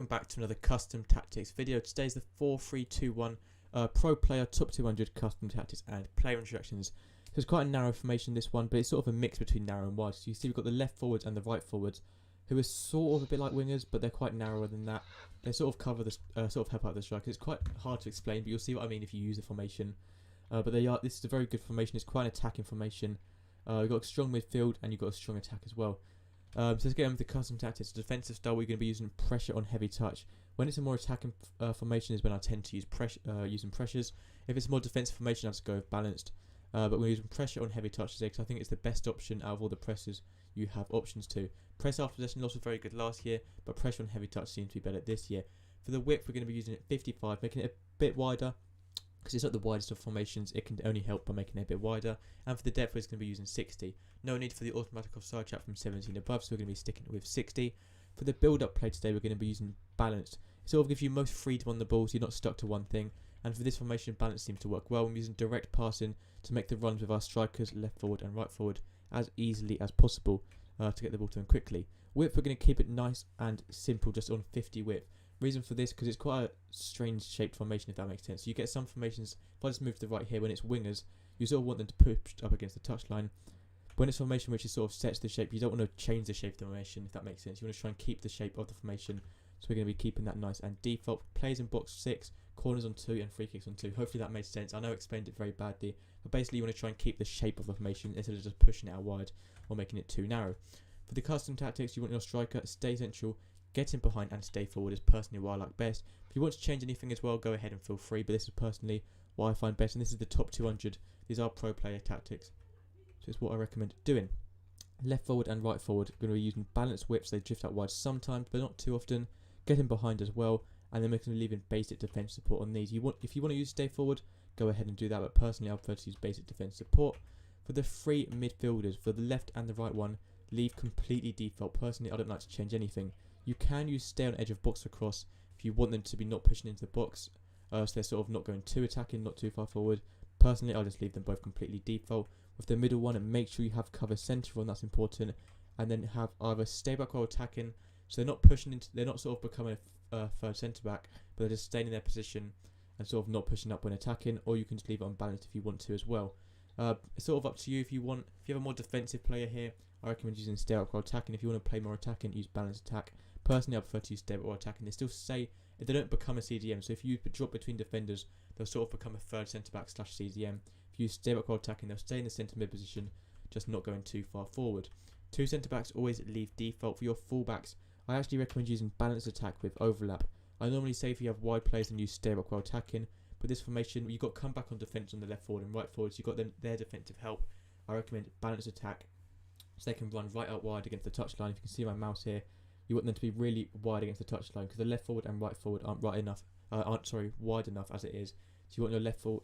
back to another custom tactics video. Today's the 4-3-2-1 pro player top 200 custom tactics and player instructions. So it's quite a narrow formation, this one, but it's sort of a mix between narrow and wide. So you see we've got the left forwards and the right forwards, who are sort of a bit like wingers, but they're quite narrower than that. They sort of cover this, sort of help out the striker. It's quite hard to explain, but you'll see what I mean if you use the formation. But this is a very good formation. It's quite an attacking formation. You've got a strong midfield and you've got a strong attack as well. So let's get on with the custom tactics. The defensive style, we're going to be using pressure on heavy touch. When it's a more attacking formation is when I tend to use using pressures. If it's a more defensive formation, I just go with balanced. But we're using pressure on heavy touch today because I think it's the best option out of all the presses you have options to. Press after possession loss was very good last year, but pressure on heavy touch seems to be better this year. For the width, we're going to be using it 55, making it a bit wider. Because it's not the widest of formations, it can only help by making it a bit wider. And for the depth, we're going to be using 60. No need for the automatic offside trap from 17 above, so we're going to be sticking with 60. For the build-up play today, we're going to be using balanced. It sort of gives you most freedom on the ball, so you're not stuck to one thing. And for this formation, balance seems to work well. I'm using direct passing to make the runs with our strikers, left forward and right forward, as easily as possible to get the ball to them quickly. Width, we're going to keep it nice and simple, just on 50 width. Reason for this, because it's quite a strange shaped formation, if that makes sense. So you get some formations, if I just move to the right here, when it's wingers, you sort of want them to push up against the touchline. When it's formation which is sort of sets the shape, you don't want to change the shape of the formation, if that makes sense. You want to try and keep the shape of the formation. So we're going to be keeping that nice and default. Players in box 6, corners on 2 and free kicks on 2. Hopefully that made sense. I know I explained it very badly, but basically you want to try and keep the shape of the formation instead of just pushing it out wide or making it too narrow. For the custom tactics, you want your striker stay central, get in behind and stay forward is personally what I like best. If you want to change anything as well, go ahead and feel free, but this is personally what I find best, and this is the top 200. These are pro player tactics, so it's what I recommend doing. Left forward and right forward, we're going to be using balanced whips. They drift out wide sometimes, but not too often. Get in behind as well, and then we're going to leave in basic defense support on these. If you want to use stay forward, go ahead and do that, but personally I prefer to use basic defense support. For the three midfielders, for the left and the right one, leave completely default. Personally, I don't like to change anything. You can use stay on edge of box across if you want them to be not pushing into the box, so they're sort of not going too attacking, not too far forward. Personally, I'll just leave them both completely default. With the middle one, and make sure you have cover centre on, that's important, and then have either stay back while attacking, so they're not pushing into, they're not sort of becoming a third centre back, but they're just staying in their position and sort of not pushing up when attacking, or you can just leave it unbalanced if you want to as well. It's sort of up to you if you want. If you have a more defensive player here, I recommend using stay back while attacking. If you want to play more attacking, use balanced attack. Personally, I prefer to use stay back while attacking. They still say they don't become a CDM, so if you drop between defenders, they'll sort of become a third centre back / CDM. If you use stay back while attacking, they'll stay in the centre mid position, just not going too far forward. Two centre backs always leave default. For your full backs, I actually recommend using balanced attack with overlap. I normally say if you have wide players and use stay back while attacking, but this formation, you've got come back on defence on the left forward and right forward, so you've got their defensive help. I recommend balanced attack, so they can run right out wide against the touchline. If you can see my mouse here, you want them to be really wide against the touchline because the left forward and right forward aren't wide enough as it is. So you want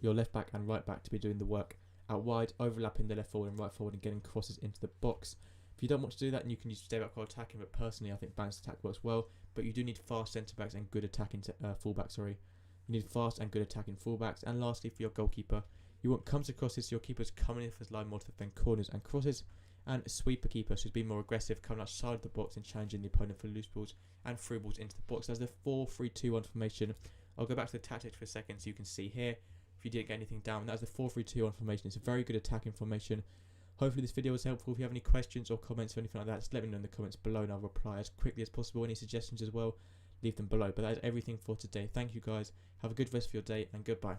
your left back and right back to be doing the work out wide, overlapping the left forward and right forward and getting crosses into the box. If you don't want to do that, and you can use stay back while attacking, but personally I think balanced attack works well. But you do need fast centre backs and good attacking fullbacks. You need fast and good attacking fullbacks. And lastly, for your goalkeeper, you want comes to crosses, so your keeper's coming in for his line more to defend corners and crosses. And a sweeper keeper, so he's being more aggressive, coming outside the box and challenging the opponent for loose balls and through balls into the box. That's the 4-3-2-1 formation. I'll go back to the tactics for a second so you can see here if you didn't get anything down. That's the 4-3-2-1 formation. It's a very good attacking formation. Hopefully this video was helpful. If you have any questions or comments or anything like that, just let me know in the comments below and I'll reply as quickly as possible. Any suggestions as well, leave them below. But that is everything for today. Thank you guys. Have a good rest of your day and goodbye.